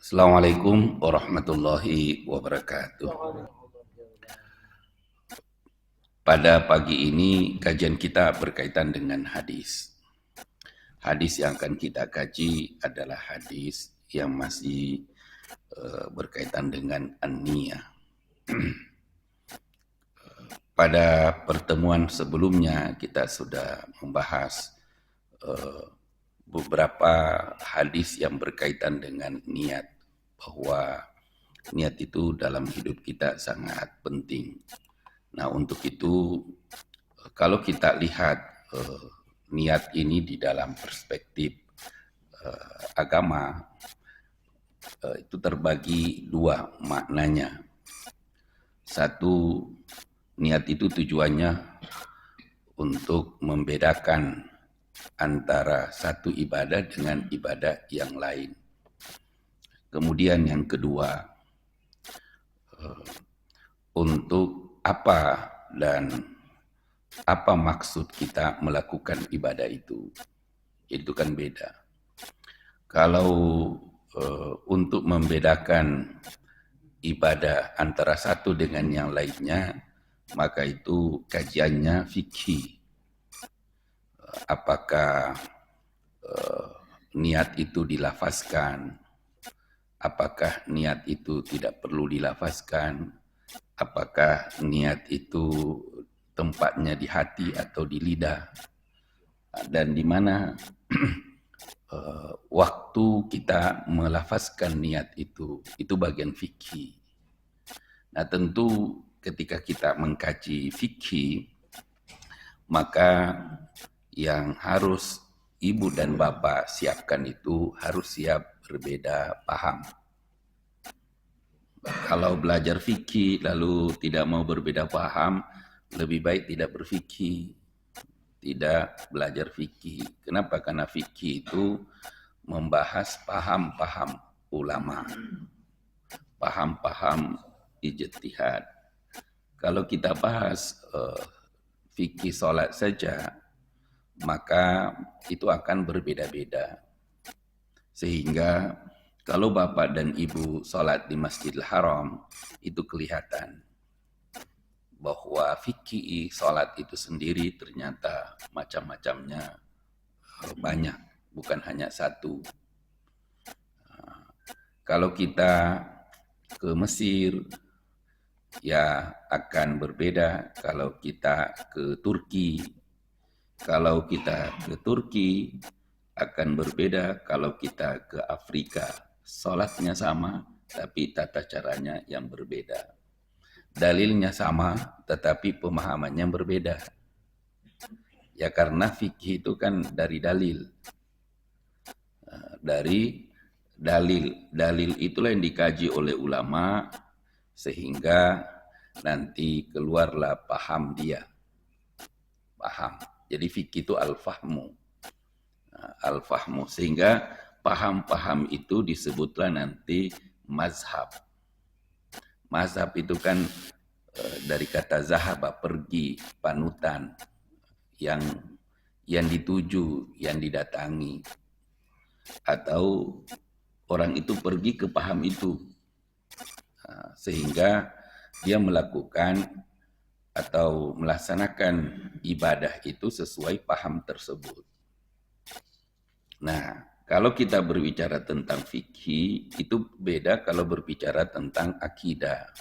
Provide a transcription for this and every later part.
Assalamualaikum warahmatullahi wabarakatuh. Pada pagi ini kajian kita berkaitan dengan hadis. Hadis yang akan kita kaji adalah hadis yang masih berkaitan dengan an-niyah. Pada pertemuan sebelumnya kita sudah membahas beberapa hadis yang berkaitan dengan niat, bahwa niat itu dalam hidup kita sangat penting. Nah, untuk itu kalau kita lihat niat ini di dalam perspektif agama, itu terbagi dua maknanya. Satu, niat itu tujuannya untuk membedakan antara satu ibadah dengan ibadah yang lain. Kemudian yang kedua, untuk apa dan apa maksud kita melakukan ibadah itu kan beda. Kalau untuk membedakan ibadah antara satu dengan yang lainnya, maka itu kajiannya fikih. Apakah niat itu dilafazkan, apakah niat itu tidak perlu dilafazkan, apakah niat itu tempatnya di hati atau di lidah, dan di mana waktu kita melafazkan niat itu bagian fikih. Nah, tentu ketika kita mengkaji fikih, maka yang harus ibu dan bapak siapkan itu harus siap berbeda paham. Kalau belajar fikih lalu tidak mau berbeda paham, lebih baik tidak berfikih, tidak belajar fikih. Kenapa? Karena fikih itu membahas paham-paham ulama, paham-paham ijtihad. Kalau kita bahas fikih sholat saja, maka itu akan berbeda-beda. Sehingga kalau bapak dan ibu sholat di Masjidil Haram, itu kelihatan bahwa fikih sholat itu sendiri ternyata macam-macamnya banyak, bukan hanya satu. Kalau kita ke Mesir, ya akan berbeda. Kalau kita ke Turki, kalau kita ke Turki akan berbeda. Kalau kita ke Afrika, sholatnya sama, tapi tata caranya yang berbeda. Dalilnya sama, tetapi pemahamannya berbeda. Ya karena fikih itu kan dari dalil. Dalil itulah yang dikaji oleh ulama, sehingga nanti keluarlah paham dia. Paham. Jadi fikih itu al-fahmu. Al-fahmu. Sehingga paham-paham itu disebutlah nanti mazhab. Mazhab itu kan dari kata zahaba, pergi, panutan, yang dituju, yang didatangi. Atau orang itu pergi ke paham itu. Sehingga dia melakukan atau melaksanakan ibadah itu sesuai paham tersebut. Nah, kalau kita berbicara tentang fikih, itu beda kalau berbicara tentang akidah,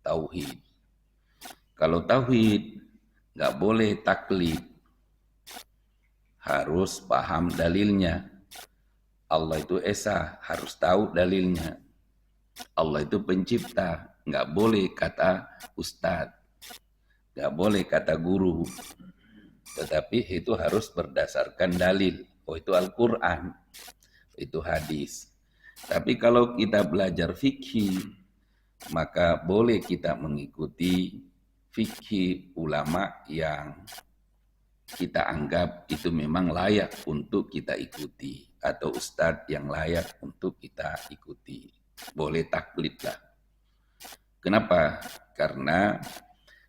tauhid. Kalau tauhid, nggak boleh taklid, harus paham dalilnya. Allah itu esa, harus tahu dalilnya. Allah itu pencipta, nggak boleh kata ustadz, nggak boleh kata guru, tetapi itu harus berdasarkan dalil. Oh, itu Al-Quran, itu hadis. Tapi kalau kita belajar fikih, maka boleh kita mengikuti fikih ulama yang kita anggap itu memang layak untuk kita ikuti, atau ustadz yang layak untuk kita ikuti. Boleh taklid lah. Kenapa? Karena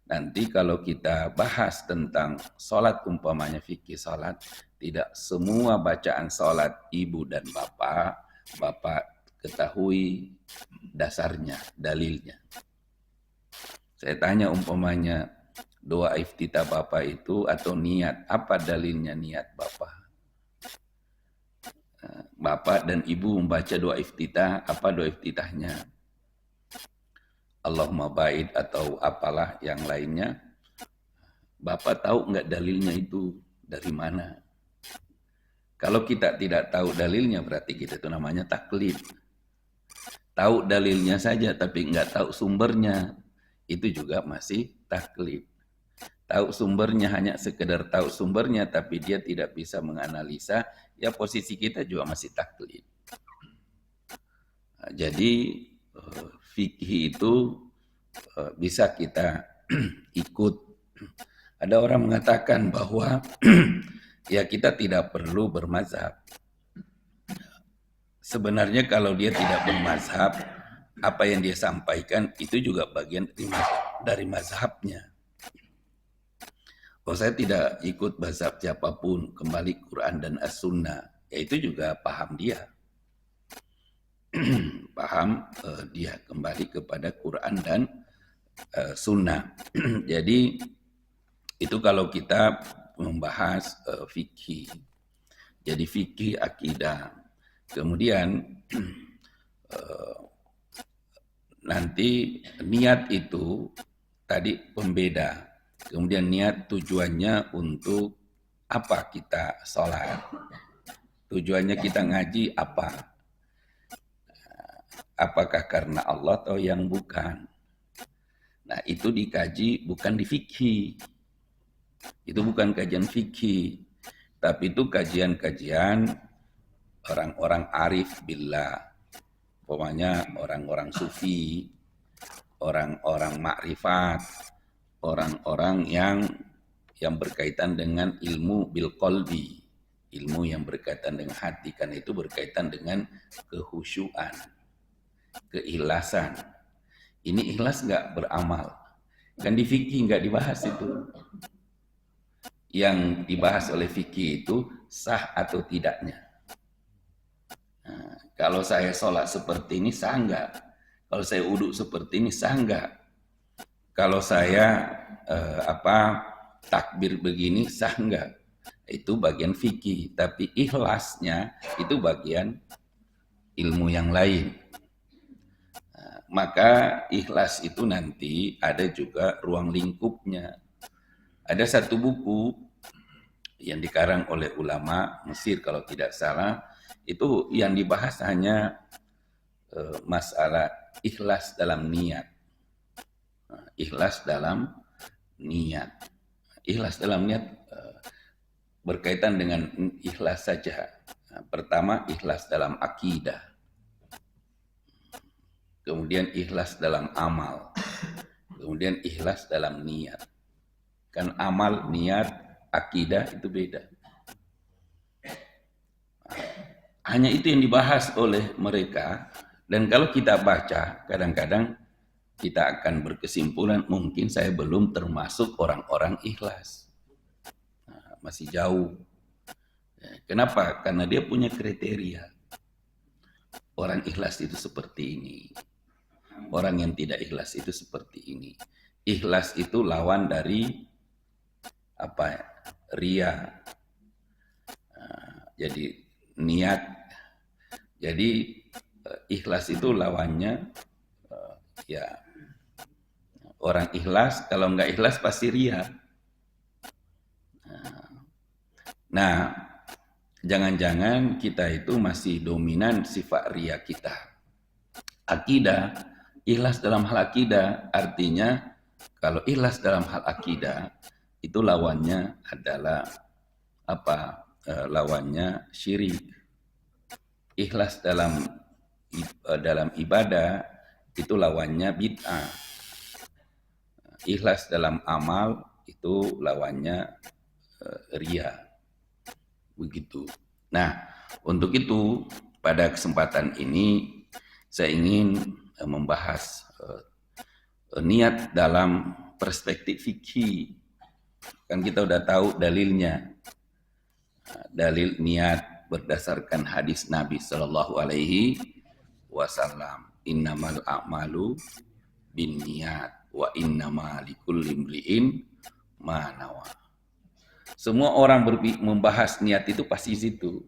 nanti kalau kita bahas tentang sholat, umpamanya fikih sholat, tidak semua bacaan sholat ibu dan bapak ketahui dasarnya, dalilnya. Saya tanya umpamanya doa iftitah Bapak itu atau niat, apa dalilnya niat Bapak? Bapak dan Ibu membaca doa iftitah, apa doa iftitahnya? Allahumma ba'id atau apalah yang lainnya. Bapak tahu nggak dalilnya itu dari mana? Kalau kita tidak tahu dalilnya berarti kita itu namanya taklid. Tahu dalilnya saja tapi nggak tahu sumbernya, itu juga masih taklid. Tahu sumbernya hanya sekedar tahu sumbernya tapi dia tidak bisa menganalisa, ya posisi kita juga masih taklid. Nah, jadi fikih itu bisa kita ikut. Ada orang mengatakan bahwa ya kita tidak perlu bermazhab. Sebenarnya kalau dia tidak bermazhab, apa yang dia sampaikan itu juga bagian dari mazhabnya. Kalau saya tidak ikut mazhab siapapun, kembali Quran dan As-Sunnah, ya itu juga paham dia. Paham dia kembali kepada Quran dan Sunnah. Jadi itu kalau kita membahas fikih. Jadi fikih akidah. Kemudian nanti niat itu tadi pembeda. Kemudian niat tujuannya untuk apa kita sholat. Tujuannya kita ngaji apa? Apakah karena Allah atau yang bukan? Nah itu dikaji bukan di fikih. Itu bukan kajian fikih. Tapi itu kajian-kajian orang-orang arif billah, pokoknya orang-orang sufi, orang-orang makrifat, orang-orang yang berkaitan dengan ilmu bil qalbi, ilmu yang berkaitan dengan hati, karena itu berkaitan dengan kehusyuan, keikhlasan. Ini ikhlas nggak beramal, kan di fikih nggak dibahas itu. Yang dibahas oleh fikih itu sah atau tidaknya. Nah, kalau saya sholat seperti ini sah enggak? Kalau saya wudhu seperti ini sah enggak? Kalau saya takbir begini sah enggak? Itu bagian fikih, tapi ikhlasnya itu bagian ilmu yang lain. Nah, maka ikhlas itu nanti ada juga ruang lingkupnya. Ada satu buku yang dikarang oleh ulama Mesir kalau tidak salah, itu yang dibahas hanya masalah ikhlas dalam niat. Ikhlas dalam niat. Ikhlas dalam niat berkaitan dengan ikhlas saja. Pertama, ikhlas dalam akidah. Kemudian ikhlas dalam amal. Kemudian ikhlas dalam niat. Kan amal, niat, akidah itu beda. Hanya itu yang dibahas oleh mereka. Dan kalau kita baca, kadang-kadang kita akan berkesimpulan mungkin saya belum termasuk orang-orang ikhlas. Nah, masih jauh. Kenapa? Karena dia punya kriteria. Orang ikhlas itu seperti ini. Orang yang tidak ikhlas itu seperti ini. Ikhlas itu lawan dari ria. Jadi niat. Jadi ikhlas itu lawannya ya orang ikhlas, kalau nggak ikhlas pasti ria. Nah, jangan-jangan kita itu masih dominan sifat ria kita. Akidah, ikhlas dalam hal akidah artinya kalau ikhlas dalam hal akidah itu lawannya adalah lawannya syirik. Ikhlas dalam ibadah itu lawannya bid'ah. Ikhlas dalam amal itu lawannya ria. Begitu. Nah, untuk itu pada kesempatan ini saya ingin membahas niat dalam perspektif fikih. Kan kita udah tahu dalilnya. Dalil niat berdasarkan hadis Nabi Shallallahu Alaihi wasallam, innamal a'malu binniyat wa innama likulli imri'in ma nawa. Semua orang membahas niat itu pasti situ.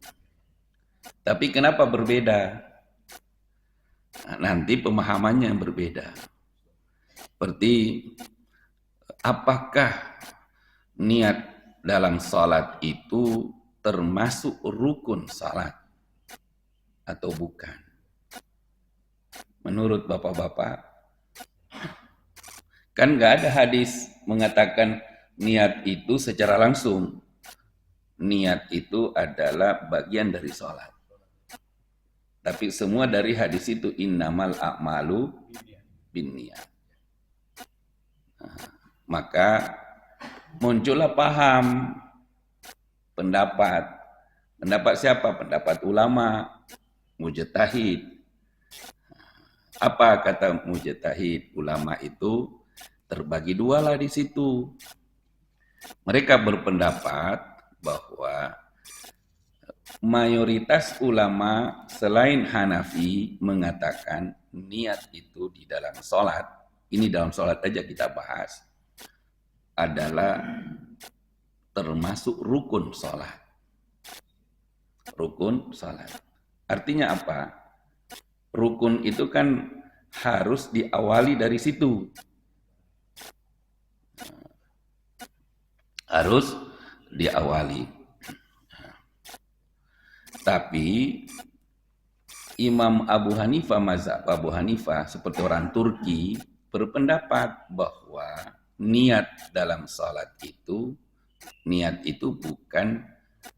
Tapi kenapa berbeda? Nah, nanti pemahamannya yang berbeda. Seperti apakah niat dalam salat itu termasuk rukun salat atau bukan? Menurut bapak-bapak, kan nggak ada hadis mengatakan niat itu secara langsung. Niat itu adalah bagian dari sholat. Tapi semua dari hadis itu innamal a'malu binniyat. Nah, maka muncullah paham, pendapat. Pendapat siapa? Pendapat ulama, mujtahid. Apa kata mujtahid? Ulama itu terbagi dua lah di situ. Mereka berpendapat bahwa mayoritas ulama selain Hanafi mengatakan niat itu di dalam sholat, ini dalam sholat aja kita bahas, adalah termasuk rukun sholat. Rukun sholat. Artinya apa? Rukun itu kan harus diawali dari situ. Harus diawali. Tapi Imam Abu Hanifah, mazhab Abu Hanifah seperti orang Turki berpendapat bahwa niat dalam salat itu, niat itu bukan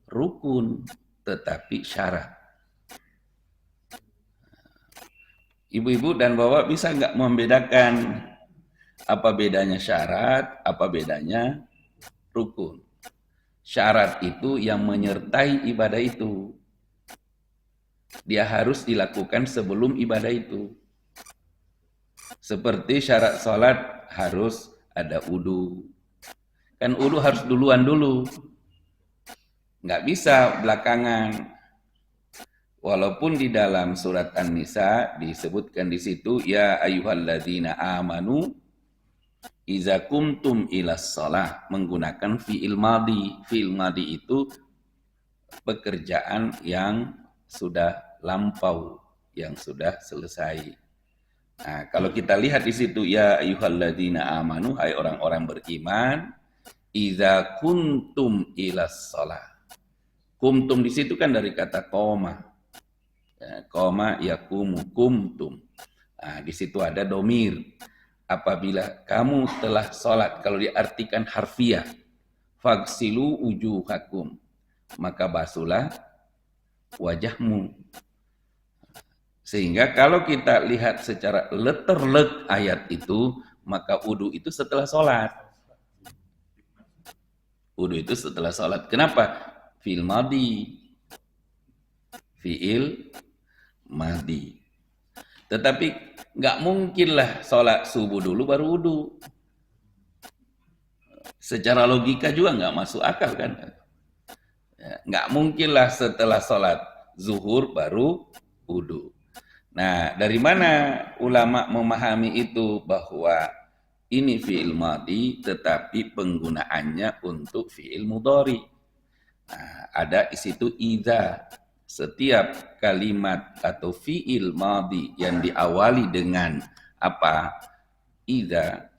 rukun tetapi syarat. Ibu-ibu dan bapak bisa nggak membedakan apa bedanya syarat, apa bedanya rukun? Syarat itu yang menyertai ibadah itu. Dia harus dilakukan sebelum ibadah itu. Seperti syarat sholat harus ada wudu. Kan wudu harus duluan dulu. Nggak bisa belakangan. Walaupun di dalam surat An-Nisa disebutkan di situ, ya ayyuhalladzina amanu iza kumtum ilas shalah, menggunakan fi'il madhi. Fi'il madhi itu pekerjaan yang sudah lampau, yang sudah selesai. Nah, kalau kita lihat di situ, ya ayyuhalladzina amanu, hai orang-orang beriman, iza kuntum ilas shalah. Kumtum di situ kan dari kata qoma. Ya, qoma yakumu kumtum. Nah, di situ ada domir. Apabila kamu telah sholat, kalau diartikan harfiah, fagsilu wujuhakum, maka basuhlah wajahmu. Sehingga kalau kita lihat secara letterlek ayat itu, maka wudu itu setelah sholat. Wudu itu setelah sholat. Kenapa? Fi'il madhi. Fi'il madhi. Tetapi nggak mungkinlah sholat subuh dulu baru wudu. Secara logika juga nggak masuk akal kan. Nggak mungkinlah setelah sholat zuhur baru wudu. Nah, dari mana ulama memahami itu bahwa ini fi'il madhi tetapi penggunaannya untuk fi'il mudhari. Nah, ada di situ idza. Setiap kalimat atau fi'il madhi yang diawali dengan apa? Idza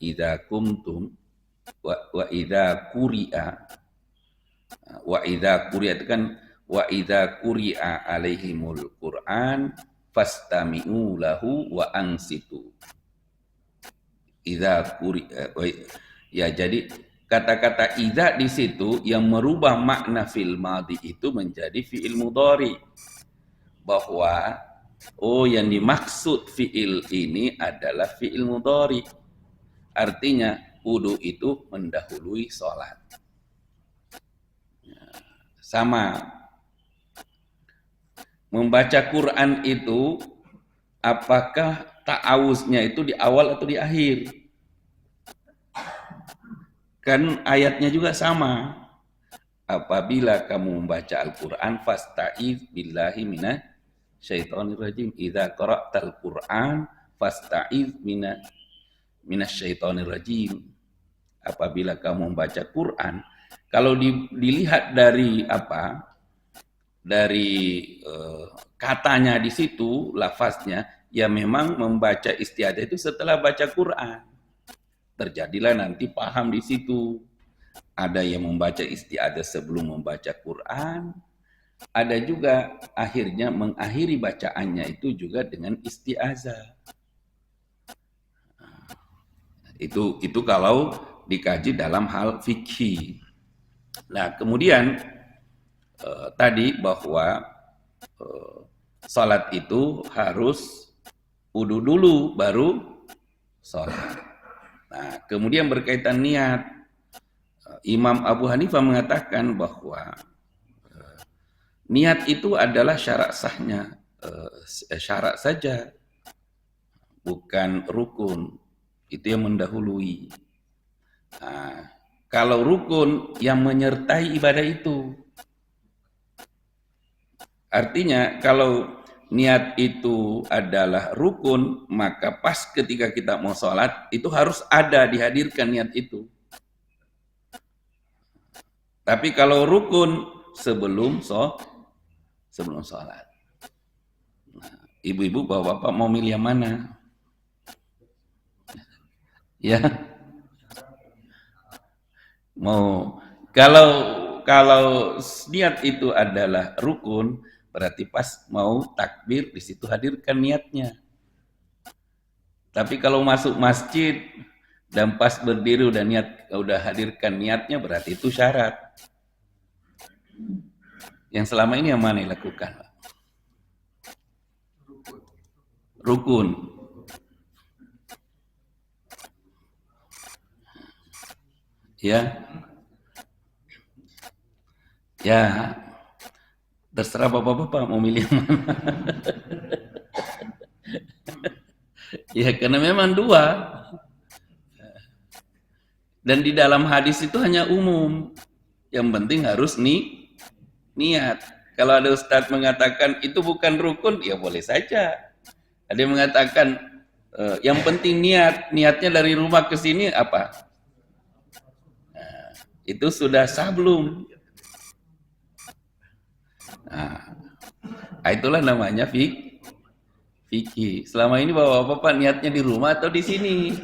kumtum wa idza quri'a. Wa idza quri'a itu kan wa idza quri'a alaihimul Qur'an fastami'u lahu wa ansitu. Idza quri'a, ya jadi kata-kata idza di situ yang merubah makna fi'il madhi itu menjadi fi'il mudhari. Bahwa yang dimaksud fi'il ini adalah fi'il mudhari. Artinya wudu itu mendahului sholat. Sama. Membaca Quran itu apakah ta'awuznya itu di awal atau di akhir? Kan ayatnya juga sama. Apabila kamu membaca Al-Quran, fasta'iz billahi minah syaitonir rajim. Idza qara'tal Qur'an fasta'iz minasyaitonir rajim. Apabila kamu membaca Quran, kalau dilihat dari apa? Dari katanya di situ, lafaznya, ya memang membaca isti'adzah itu setelah baca Quran. Terjadilah nanti paham di situ. Ada yang membaca isti'adzah sebelum membaca Quran, ada juga akhirnya mengakhiri bacaannya itu juga dengan isti'adzah. Itu kalau dikaji dalam hal fikih. Nah, kemudian tadi bahwa salat itu harus wudu dulu baru salat. Nah, kemudian berkaitan niat, Imam Abu Hanifah mengatakan bahwa niat itu adalah syarat sahnya, syarat saja, bukan rukun. Itu yang mendahului. Nah, kalau rukun yang menyertai ibadah itu, artinya kalau niat itu adalah rukun, maka pas ketika kita mau sholat, itu harus ada, dihadirkan niat itu. Tapi kalau rukun sebelum sholat. Nah, ibu-ibu, bapak-bapak mau milih yang mana? Ya, mau kalau niat itu adalah rukun, berarti pas mau takbir di situ hadirkan niatnya. Tapi kalau masuk masjid dan pas berdiri udah hadirkan niatnya, berarti itu syarat. Yang selama ini yang mana dilakukan? Rukun. Ya. Ya. Terserah bapak-bapak mau milih yang mana. Ya, karena memang dua. Dan di dalam hadis itu hanya umum. Yang penting harus niat. Kalau ada ustadz mengatakan itu bukan rukun, ya boleh saja. Ada yang mengatakan yang penting niatnya dari rumah ke sini apa? Nah, itu sudah sah belum? Nah, itulah namanya fikih. Selama ini bapak-bapak niatnya di rumah atau di sini?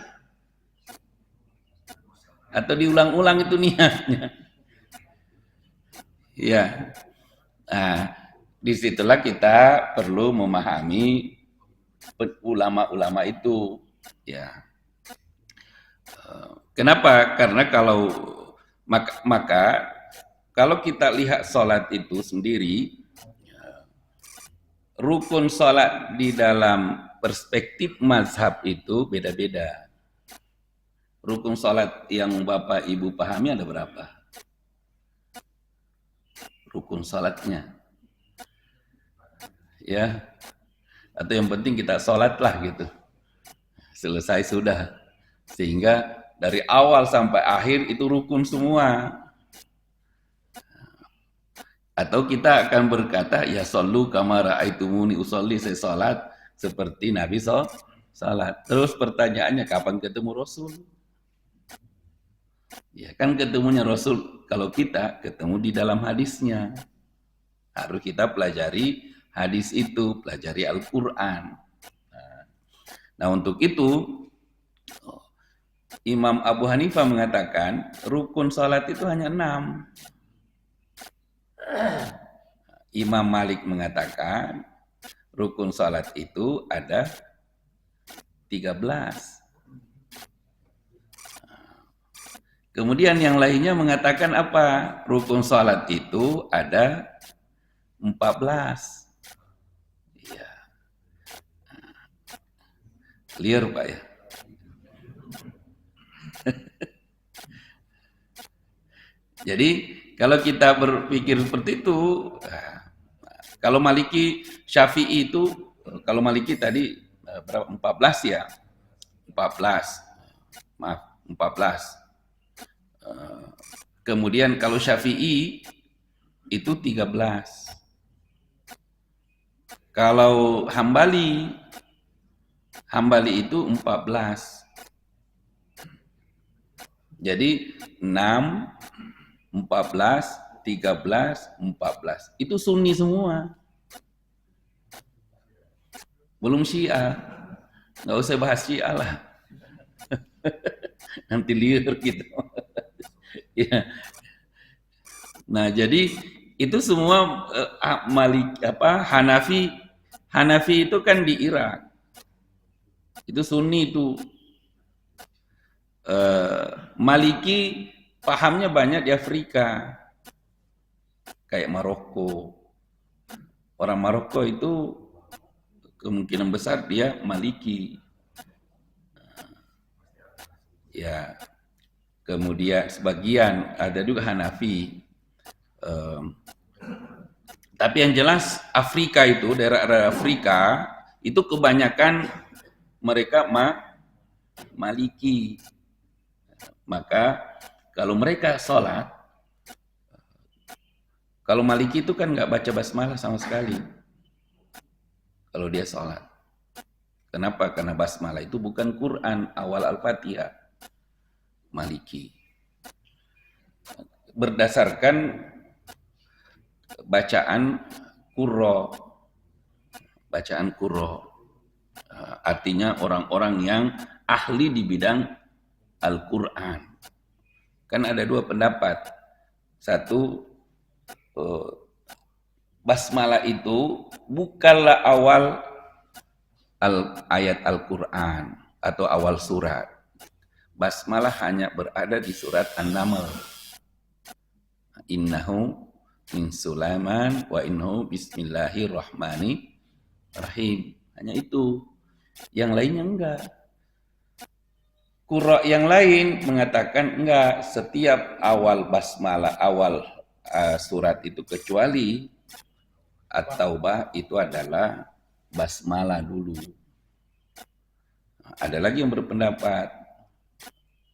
Atau diulang-ulang itu niatnya? Ya. Nah, disitulah kita perlu memahami ulama-ulama itu. Ya. Kenapa? Karena maka kalau kita lihat sholat itu sendiri, rukun sholat di dalam perspektif mazhab itu beda-beda. Rukun sholat yang Bapak Ibu pahami ada berapa? Rukun sholatnya. Ya. Atau yang penting kita sholat lah gitu. Selesai sudah. Sehingga dari awal sampai akhir itu rukun semua. Atau kita akan berkata, ya shollu kama ra'aitumuni usolli, saya sholat seperti Nabi sholat. Terus pertanyaannya, kapan ketemu Rasul? Ya kan ketemunya Rasul, kalau kita ketemu di dalam hadisnya. Harus kita pelajari hadis itu, pelajari Al-Quran. Nah untuk itu, Imam Abu Hanifah mengatakan, rukun sholat itu hanya 6. Imam Malik mengatakan rukun salat itu ada 13. Kemudian yang lainnya mengatakan apa? Rukun salat itu ada 14. Iya. Clear Pak ya? Jadi kalau kita berpikir seperti itu, kalau Maliki Syafi'i itu, kalau Maliki tadi berapa? 14 ya? 14. Maaf, 14. Kemudian kalau Syafi'i itu 13. Kalau Hambali itu 14. Jadi 6, 14, 13, 14. Itu Sunni semua. Belum Syiah. Nggak usah bahas Syiah lah. Nanti liar gitu. Ya. Nah, jadi itu semua Hanafi itu kan di Irak. Itu Sunni itu. Maliki pahamnya banyak di Afrika. Kayak Maroko. Orang Maroko itu kemungkinan besar dia Maliki. Ya. Kemudian sebagian ada juga Hanafi. Tapi yang jelas Afrika itu, daerah Afrika itu kebanyakan mereka Maliki. Maka kalau mereka sholat, kalau Maliki itu kan nggak baca basmalah sama sekali. Kalau dia sholat. Kenapa? Karena basmalah itu bukan Quran awal Al-Fatihah. Maliki. Berdasarkan bacaan Qurra. Bacaan Qurra. Artinya orang-orang yang ahli di bidang Al-Quran. Kan ada dua pendapat. Satu, basmalah itu bukanlah awal ayat Al-Quran atau awal surat. Basmalah hanya berada di surat An-Naml. Innahu min Sulaiman wa innahu bismillahirrahmanirrahim. Hanya itu. Yang lainnya enggak. Qurra yang lain mengatakan enggak, setiap awal basmalah, awal surat itu kecuali At-Taubah itu adalah basmalah dulu. Ada lagi yang berpendapat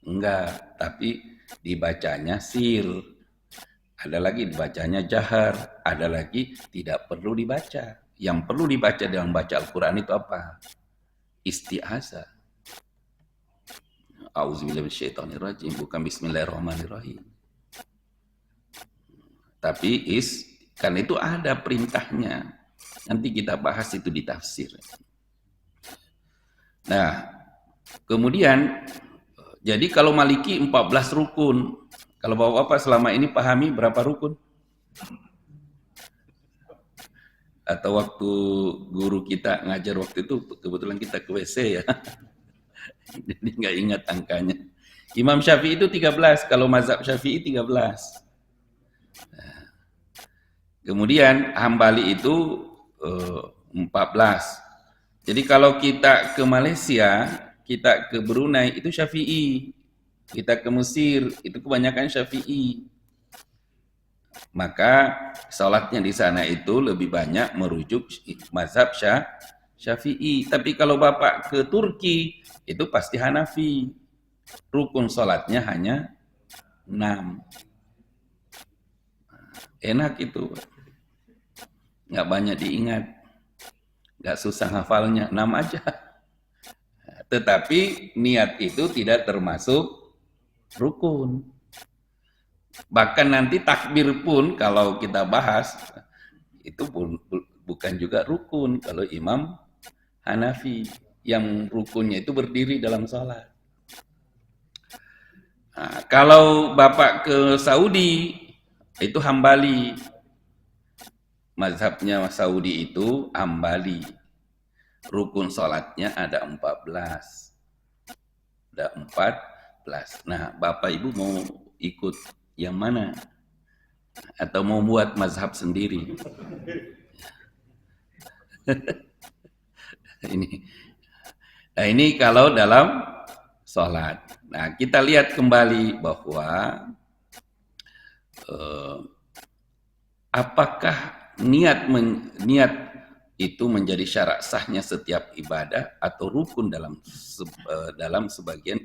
enggak, tapi dibacanya sir. Ada lagi dibacanya jahar, ada lagi tidak perlu dibaca. Yang perlu dibaca dalam baca Al-Quran itu apa? Isti'azah. A'udzubillahi minasyaitonirrajim, bukan bismillahirrahmanirrahim. Tapi kan itu ada perintahnya. Nanti kita bahas itu di tafsir. Nah, kemudian jadi kalau Maliki 14 rukun. Kalau Bapak-bapak selama ini pahami berapa rukun? Atau waktu guru kita ngajar waktu itu kebetulan kita ke WC ya. Jadi nggak ingat angkanya. Imam Syafi'i itu 13, kalau mazhab Syafi'i 13. Kemudian Hambali itu 14. Jadi kalau kita ke Malaysia, kita ke Brunei itu Syafi'i. Kita ke Mesir itu kebanyakan Syafi'i. Maka sholatnya di sana itu lebih banyak merujuk mazhab Syafi'i. Tapi kalau Bapak ke Turki itu pasti Hanafi. Rukun sholatnya hanya 6. Enak itu. Nggak banyak diingat. Nggak susah hafalnya, 6 aja. Tetapi niat itu tidak termasuk rukun. Bahkan nanti takbir pun kalau kita bahas, itu pun bukan juga rukun kalau Imam Hanafi. Yang rukunnya itu berdiri dalam sholat. Nah, kalau Bapak ke Saudi, itu Hambali. Mazhabnya Saudi itu Hambali. Rukun sholatnya ada 14. Ada 14. Nah, Bapak Ibu mau ikut yang mana? Atau mau buat mazhab sendiri? Nah, ini kalau dalam sholat. Nah, kita lihat kembali bahwa apakah niat itu menjadi syarat sahnya setiap ibadah atau rukun dalam sebagian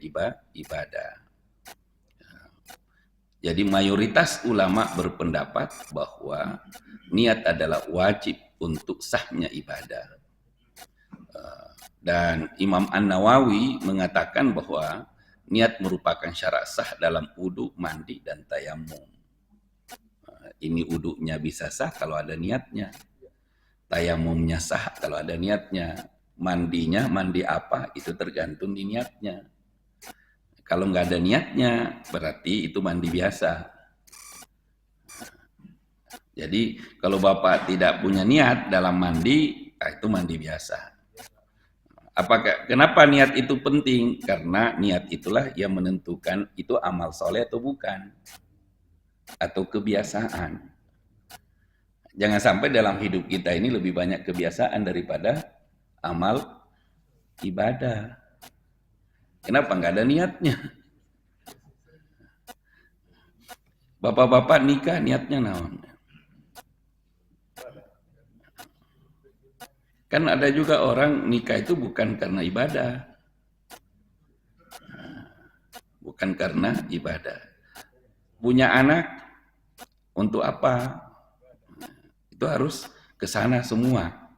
ibadah. Jadi mayoritas ulama berpendapat bahwa niat adalah wajib untuk sahnya ibadah. Dan Imam An-Nawawi mengatakan bahwa niat merupakan syarat sah dalam wudu, mandi, dan tayamum. Ini wudunya bisa sah kalau ada niatnya. Tayamumnya sah kalau ada niatnya. Mandinya, mandi apa, itu tergantung di niatnya. Kalau nggak ada niatnya, berarti itu mandi biasa. Jadi kalau Bapak tidak punya niat dalam mandi, itu mandi biasa. Kenapa niat itu penting? Karena niat itulah yang menentukan itu amal soleh atau bukan. Atau kebiasaan. Jangan sampai dalam hidup kita ini lebih banyak kebiasaan daripada amal ibadah. Kenapa nggak ada niatnya? Bapak-bapak nikah niatnya naon? Kan ada juga orang nikah itu bukan karena ibadah. Bukan karena ibadah. Punya anak untuk apa? Itu harus ke sana semua.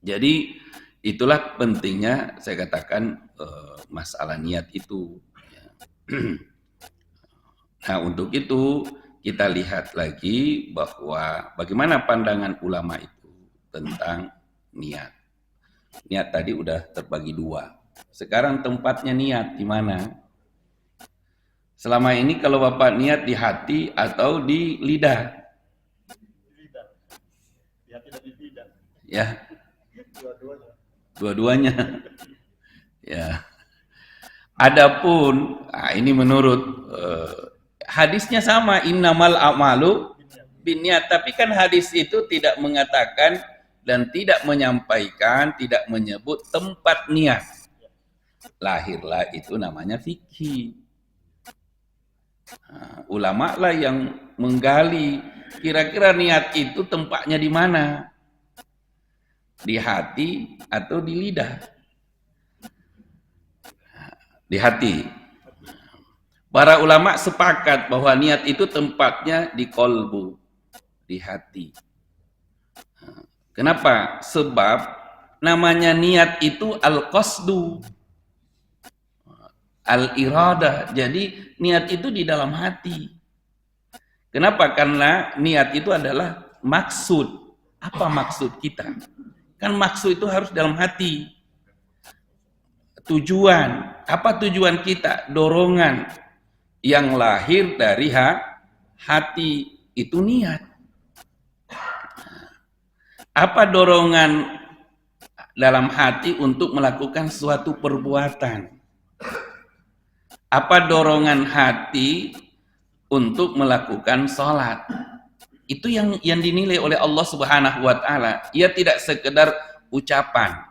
Jadi itulah pentingnya saya katakan masalah niat itu. Nah, untuk itu kita lihat lagi bahwa bagaimana pandangan ulama itu tentang niat. Niat tadi udah terbagi dua. Sekarang tempatnya niat di mana? Selama ini kalau Bapak niat di hati atau di lidah? Di hati dan di lidah. Ya. Dua-duanya. Ya. Adapun, ini menurut hadisnya sama, innamal a'malu binniyat, tapi kan hadis itu tidak mengatakan dan tidak menyampaikan, tidak menyebut tempat niat. Lahirlah itu namanya fikih. Ulama lah yang menggali kira-kira niat itu tempatnya di mana? Di hati atau di lidah? Di hati. Para ulama sepakat bahwa niat itu tempatnya di kolbu, di hati. Kenapa? Sebab namanya niat itu al-qasdu, al-iradah. Jadi niat itu di dalam hati. Kenapa? Karena niat itu adalah maksud. Apa maksud kita? Kan maksud itu harus dalam hati. Tujuan. Apa tujuan kita? Dorongan yang lahir dari hati itu niat. Apa dorongan dalam hati untuk melakukan suatu perbuatan? Apa dorongan hati untuk melakukan sholat? Itu yang dinilai oleh Allah Subhanahu wa Ta'ala. Ia tidak sekedar ucapan,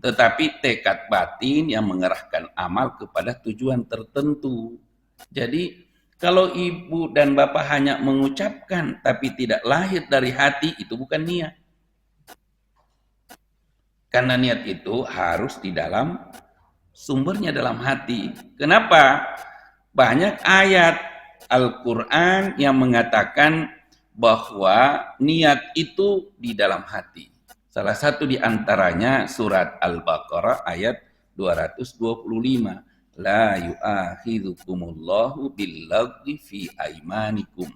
tetapi tekad batin yang mengerahkan amal kepada tujuan tertentu. Jadi kalau ibu dan bapak hanya mengucapkan tapi tidak lahir dari hati, itu bukan niat. Karena niat itu harus di dalam sumbernya dalam hati. Kenapa? Banyak ayat Al-Quran yang mengatakan bahwa niat itu di dalam hati. Salah satu di antaranya surat Al-Baqarah ayat 225. La yu'akhidhukumullahu billagwi fi aimanikum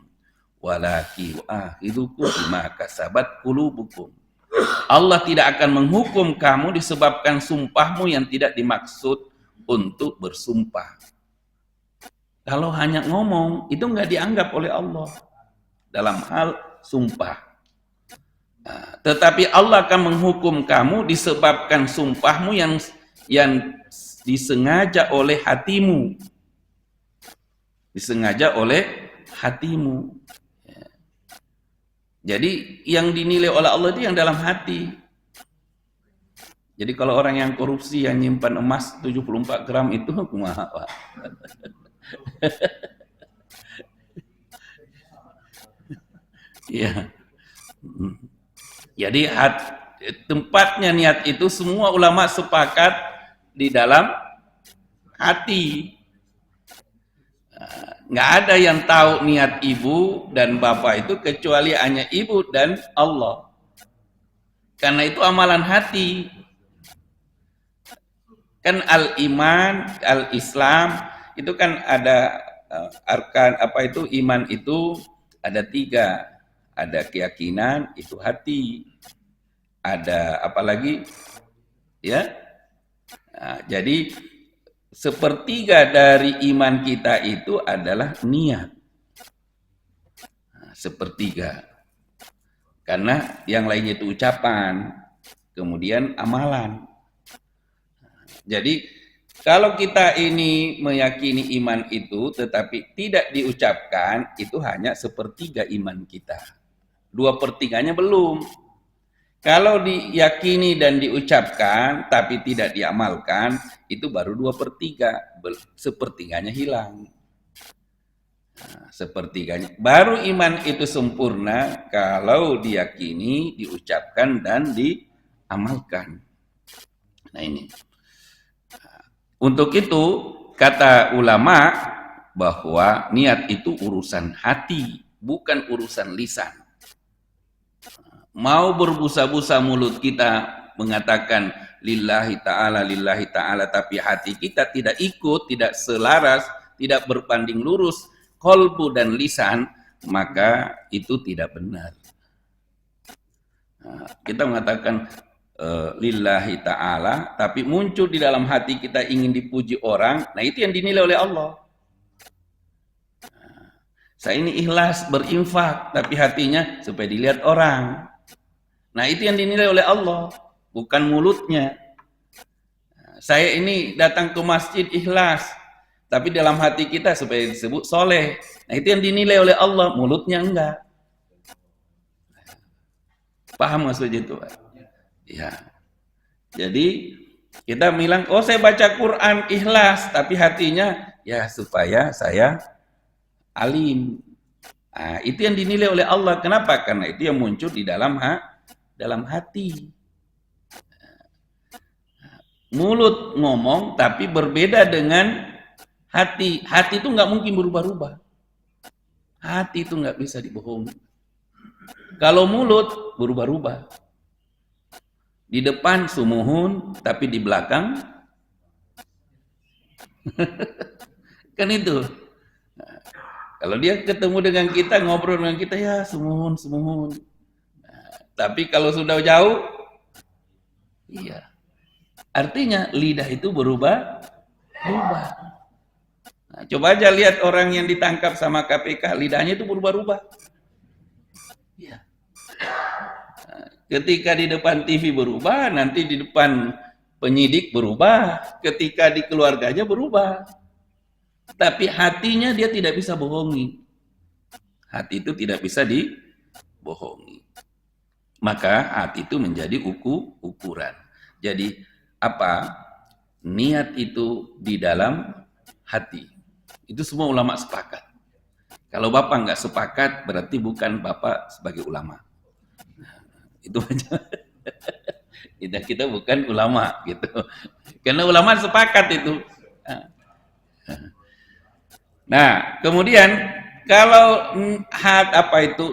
walaki yu'akhidhukum bima kasabat qulubukum. Allah tidak akan menghukum kamu disebabkan sumpahmu yang tidak dimaksud untuk bersumpah. Kalau hanya ngomong, itu nggak dianggap oleh Allah dalam hal sumpah. Tetapi Allah akan menghukum kamu disebabkan sumpahmu yang disengaja oleh hatimu. Disengaja oleh hatimu. Jadi yang dinilai oleh Allah itu yang dalam hati. Jadi kalau orang yang korupsi yang nyimpan emas 74 gram itu kumaha, Pak? Iya. Jadi tempatnya niat itu semua ulama sepakat di dalam hati. Nggak ada yang tahu niat ibu dan bapak itu kecuali hanya ibu dan Allah. Karena itu amalan hati. Kan al-iman, al-islam itu kan ada arkan apa itu iman itu ada 3. Ada keyakinan itu hati. Ada apa lagi? Ya. Nah, jadi sepertiga dari iman kita itu adalah niat. Nah, sepertiga. Karena yang lainnya itu ucapan, kemudian amalan. Jadi kalau kita ini meyakini iman itu tetapi tidak diucapkan, itu hanya sepertiga iman kita. 2/3-nya belum. Kalau diyakini dan diucapkan tapi tidak diamalkan, itu baru 2/3, sepertiganya hilang. Nah, sepertiganya. Baru iman itu sempurna kalau diyakini, diucapkan dan diamalkan. Nah ini. Untuk itu kata ulama bahwa niat itu urusan hati, bukan urusan lisan. Mau berbusa-busa mulut kita mengatakan lillahi ta'ala, tapi hati kita tidak ikut, tidak selaras, tidak berbanding lurus qalbu dan lisan, maka itu tidak benar. Nah, kita mengatakan lillahi ta'ala, tapi muncul di dalam hati kita ingin dipuji orang, nah itu yang dinilai oleh Allah. Saya ini ikhlas berinfak, tapi hatinya supaya dilihat orang. Nah itu yang dinilai oleh Allah, bukan mulutnya. Saya ini datang ke masjid ikhlas, tapi dalam hati kita supaya disebut soleh. Nah itu yang dinilai oleh Allah, mulutnya enggak. Paham maksudnya itu? Ya. Jadi kita bilang, oh saya baca Quran ikhlas, tapi hatinya ya supaya saya alim. Nah, itu yang dinilai oleh Allah. Kenapa? Karena itu yang muncul di dalam hati. Mulut ngomong tapi berbeda dengan hati. Hati itu nggak mungkin berubah-ubah. Hati itu nggak bisa dibohongi. Kalau mulut berubah-ubah. Di depan sumuhun, tapi di belakang kan itu. Nah, kalau dia ketemu dengan kita, ngobrol dengan kita, ya sumuhun. Nah, tapi kalau sudah jauh, iya. Artinya lidah itu berubah. Nah, coba aja lihat orang yang ditangkap sama KPK, lidahnya itu berubah-ubah. Iya. Ketika di depan TV berubah, nanti di depan penyidik berubah, ketika di keluarganya berubah. Tapi hatinya dia tidak bisa bohongi. Hati itu tidak bisa dibohongi. Maka hati itu menjadi ukuran. Jadi apa? Niat itu di dalam hati. Itu semua ulama sepakat. Kalau Bapak nggak sepakat, berarti bukan Bapak sebagai ulama. Itu aja. Kita bukan ulama gitu. Karena ulama sepakat itu. Nah, kemudian kalau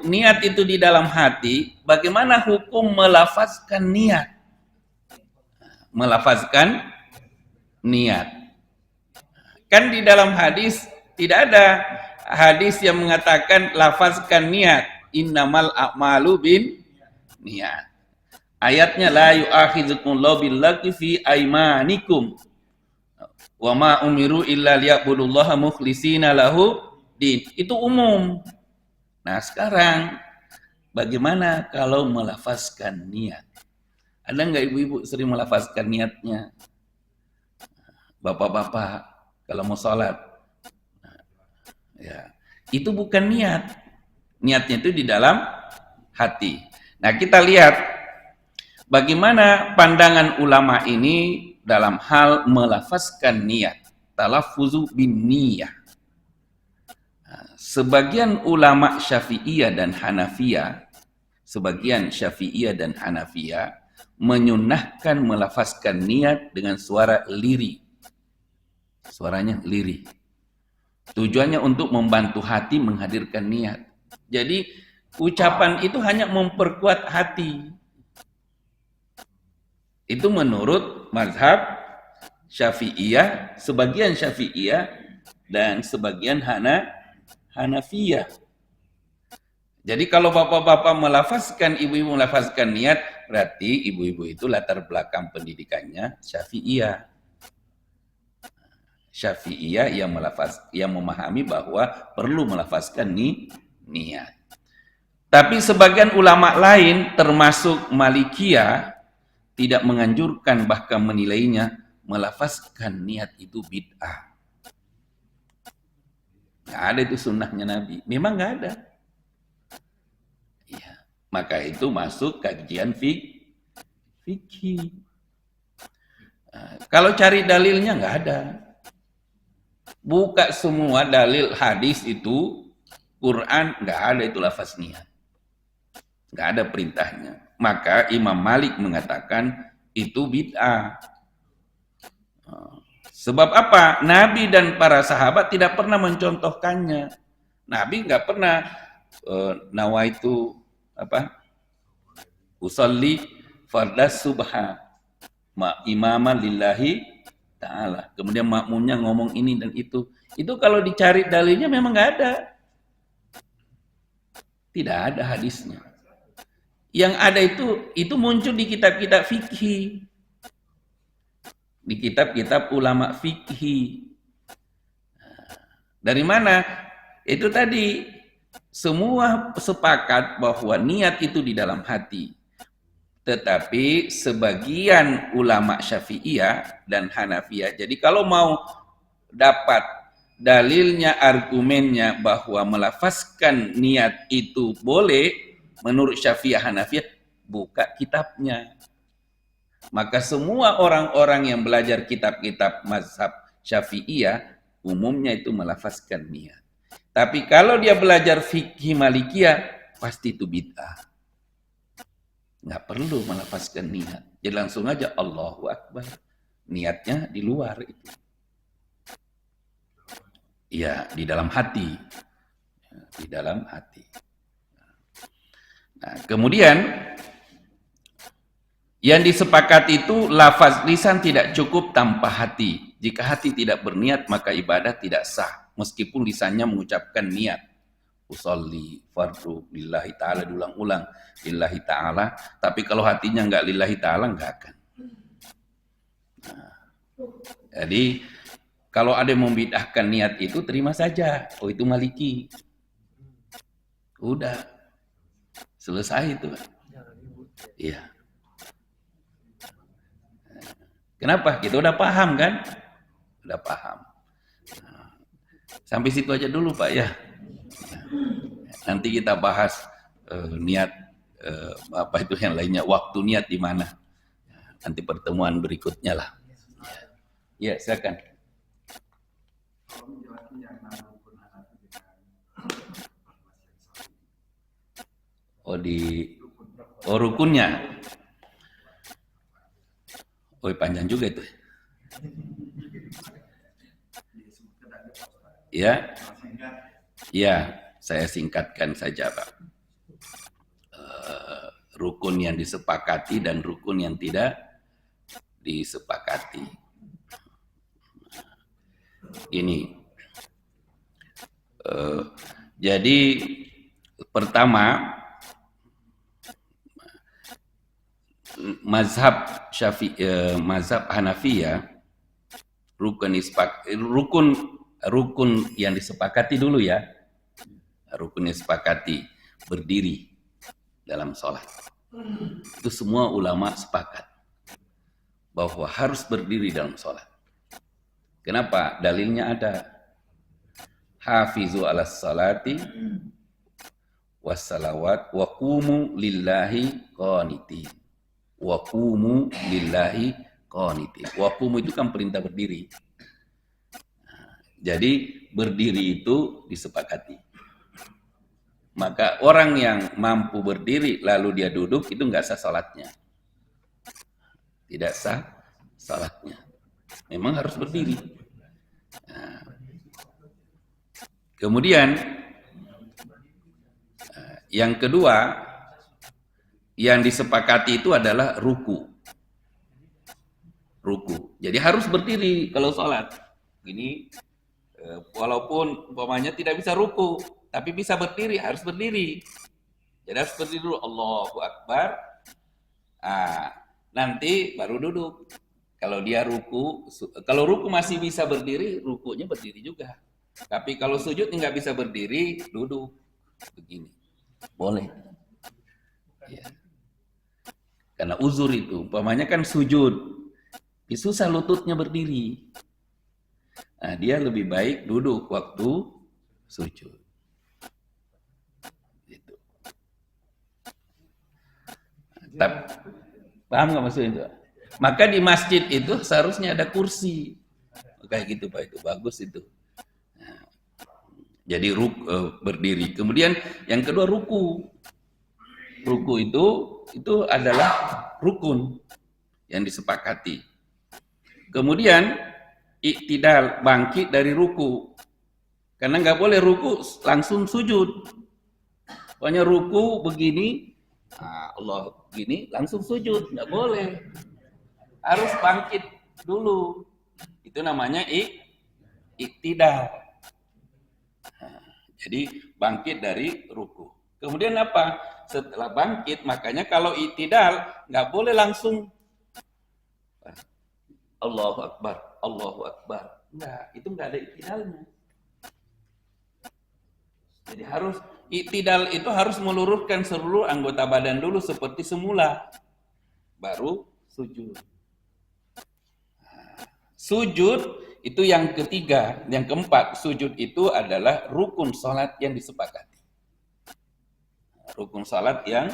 niat itu di dalam hati, bagaimana hukum melafazkan niat? Melafazkan niat. Kan di dalam hadis tidak ada hadis yang mengatakan lafazkan niat. Innamal a'malu bin niat. Ayatnya la yu'akhizukumullahu billaghwi fi aymanikum wa ma umiru illa liya'budullaha mukhlishina lahu din. Itu umum. Nah, sekarang bagaimana kalau melafazkan niat? Ada enggak ibu-ibu sering melafazkan niatnya? Bapak-bapak kalau mau sholat, ya, itu bukan niat. Niatnya itu di dalam hati. Nah, kita lihat bagaimana pandangan ulama ini dalam hal melafazkan niat. Talaffuzu bin niyah. Sebagian ulama Syafi'iyah dan Hanafiyah, menyunnahkan melafazkan niat dengan suara lirih. Suaranya lirih. Tujuannya untuk membantu hati menghadirkan niat. Jadi ucapan itu hanya memperkuat hati. Itu menurut mazhab Syafi'iyah, sebagian Syafi'iyah dan sebagian Hanafiyah. Jadi kalau bapak-bapak melafazkan, ibu-ibu melafazkan niat, berarti ibu-ibu itu latar belakang pendidikannya Syafi'iyah. Syafi'iyah yang memahami bahwa perlu melafazkan niat. Tapi sebagian ulama lain termasuk Malikiyah tidak menganjurkan, bahkan menilainya melafazkan niat itu bid'ah. Nggak ada itu sunnahnya Nabi. Memang nggak ada. Ya, maka itu masuk kajian fikih. Kalau cari dalilnya nggak ada. Buka semua dalil hadis itu, Quran, nggak ada itu lafaz niat. Nggak ada perintahnya. Maka Imam Malik mengatakan itu bid'ah. Sebab apa? Nabi dan para sahabat tidak pernah mencontohkannya. Nabi nggak pernah nawaitu usolli fardas subha imaman lillahi ta'ala. Kemudian makmumnya ngomong ini dan itu. Itu kalau dicari dalilnya memang nggak ada. Tidak ada hadisnya. Yang ada itu muncul di kitab-kitab fikih. Di kitab-kitab ulama fikih. Dari mana? Itu tadi, semua sepakat bahwa niat itu di dalam hati. Tetapi sebagian ulama Syafi'iyah dan Hanafiyah, jadi kalau mau dapat dalilnya, argumennya bahwa melafazkan niat itu boleh, menurut Syafi'iyah Hanafiyah, buka kitabnya. Maka semua orang-orang yang belajar kitab-kitab mazhab Syafi'iyah umumnya itu melafazkan niat. Tapi kalau dia belajar fikih Malikiyah, pasti itu bid'ah. Nggak perlu melafazkan niat. Jadi langsung aja Allahu Akbar. Niatnya di luar itu. Ya, di dalam hati. Di dalam hati. Nah, kemudian yang disepakati itu lafaz lisan tidak cukup tanpa hati. Jika hati tidak berniat, maka ibadah tidak sah. Meskipun lisannya mengucapkan niat. Usolli fardu lillahi ta'ala, diulang-ulang lillahi ta'ala. Tapi kalau hatinya enggak lillahi ta'ala, enggak akan. Nah, jadi kalau ada yang membid'ahkan niat itu, terima saja. Oh, itu Maliki. Udah. Selesai itu. Iya. Kenapa? Kita udah paham kan? Udah paham. Nah, sampai situ aja dulu Pak ya. Nanti kita bahas niat apa itu yang lainnya, waktu niat di mana. Nanti pertemuan berikutnya lah. Ya, silakan. Rukunnya. Oh, panjang juga itu. Ya. Ya, saya singkatkan saja, Pak. Rukun yang disepakati dan rukun yang tidak disepakati. Ini. Jadi pertama, mazhab mazhab Hanafiyah, rukun yang disepakati dulu ya. Rukun yang disepakati berdiri dalam sholat. Itu semua ulama sepakat bahwa harus berdiri dalam sholat. Kenapa? Dalilnya ada. Hafizu ala salati wassalawat wa qumu lillahi qanitin. Wa qumu lillahi qanitin. Wa qumu itu kan perintah berdiri. Jadi berdiri itu disepakati. Maka orang yang mampu berdiri lalu dia duduk itu enggak sah salatnya. Tidak sah salatnya. Memang harus berdiri. Nah, Kemudian yang kedua yang disepakati itu adalah ruku. Ruku. Jadi harus berdiri kalau sholat. Ini walaupun umpamanya tidak bisa ruku, tapi bisa berdiri, harus berdiri. Jadi harus berdiri dulu, Allahu Akbar. Nanti baru duduk. Kalau dia ruku, kalau ruku masih bisa berdiri, rukunya berdiri juga. Tapi kalau sujud nggak bisa berdiri, duduk begini. Boleh. Ya. Karena uzur itu, umpamanya kan sujud, susah lututnya berdiri. Nah, dia lebih baik duduk waktu sujud. Gitu. Tapi, paham nggak maksudnya itu? Maka di masjid itu seharusnya ada kursi. Kayak gitu Pak, itu bagus itu. Nah, jadi berdiri. Kemudian yang kedua ruku. Ruku itu adalah rukun yang disepakati. Kemudian iktidal, bangkit dari ruku. Karena nggak boleh ruku langsung sujud. Pokoknya ruku begini, Allah begini, langsung sujud, nggak boleh. Harus bangkit dulu. Itu namanya iktidal. Jadi bangkit dari ruku. Kemudian apa? Setelah bangkit, makanya kalau iktidal nggak boleh langsung Allahu Akbar, Allahu Akbar. Enggak, itu nggak ada iktidalnya. Jadi harus iktidal itu harus meluruskan seluruh anggota badan dulu seperti semula. Baru sujud. Sujud itu yang ketiga, yang keempat, sujud itu adalah rukun salat yang disepakati. Rukun salat yang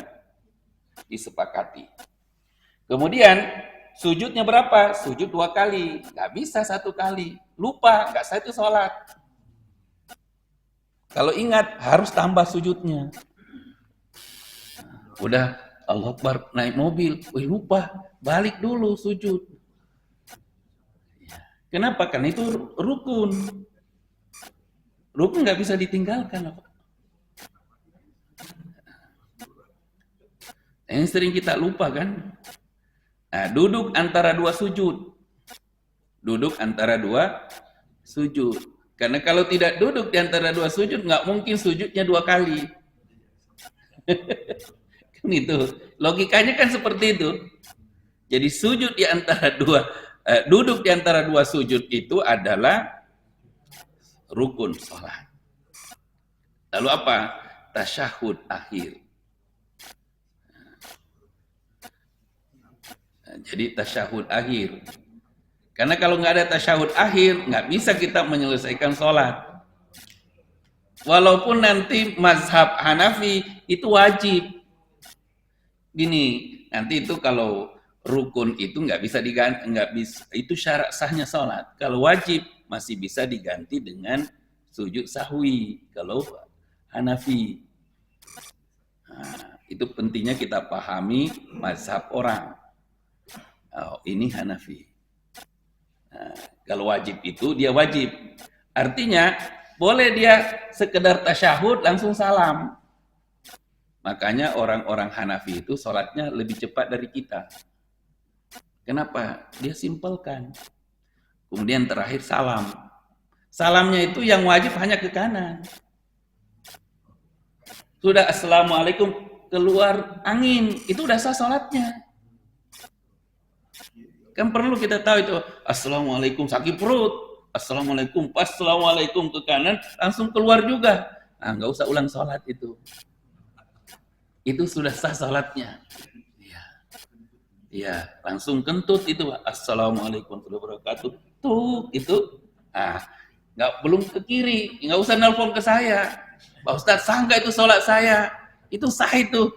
disepakati. Kemudian sujudnya berapa? Sujud 2 kali, nggak bisa 1 kali. Lupa, nggak sah itu salat. Kalau ingat harus tambah sujudnya. Udah Allah Akbar naik mobil, lupa, balik dulu sujud. Kenapa? Karena itu rukun. Rukun nggak bisa ditinggalkan. Yang sering kita lupa kan? Nah, duduk antara 2 sujud. Duduk antara 2 sujud. Karena kalau tidak duduk di antara 2 sujud, nggak mungkin sujudnya 2 kali. Kan itu. Logikanya kan seperti itu. Jadi sujud di antara 2 duduk di antara 2 sujud itu adalah rukun sholat. Lalu apa? Tasyahud akhir. Jadi tasyahud akhir. Karena kalau nggak ada tasyahud akhir, nggak bisa kita menyelesaikan sholat. Walaupun nanti mazhab Hanafi itu wajib. Gini, nanti itu kalau rukun itu nggak bisa diganti, nggak bisa, itu syarat sahnya sholat. Kalau wajib masih bisa diganti dengan sujud sahwi. Kalau Hanafi, itu pentingnya kita pahami mazhab orang. Ini Hanafi. Kalau wajib itu dia wajib. Artinya boleh dia sekedar tasyahud langsung salam. Makanya orang-orang Hanafi itu sholatnya lebih cepat dari kita. Kenapa? Dia simpelkan. Kemudian terakhir salam. Salamnya itu yang wajib hanya ke kanan. Sudah assalamualaikum keluar angin, itu udah sah sholatnya. Kan perlu kita tahu itu assalamualaikum sakit perut, assalamualaikum pas assalamualaikum ke kanan langsung keluar juga. Nah, nggak usah ulang sholat itu. Itu sudah sah sholatnya. Ya, langsung kentut itu assalamualaikum warahmatullahi wabarakatuh. Tuh itu, belum ke kiri, nggak usah nelpon ke saya. Pak Ustadz sah nggak itu sholat saya? Itu sah itu.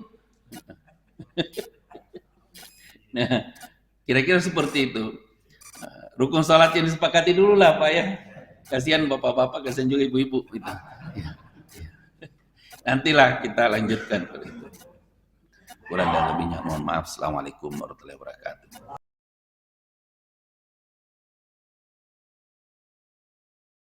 Nah, kira-kira seperti itu. Rukun sholat yang disepakati dulu lah Pak ya. Kasihan bapak-bapak, kasihan juga ibu-ibu. Gitu. Nantilah kita lanjutkan. Kurang dan lebihnya mohon maaf. Assalamualaikum warahmatullahi wabarakatuh.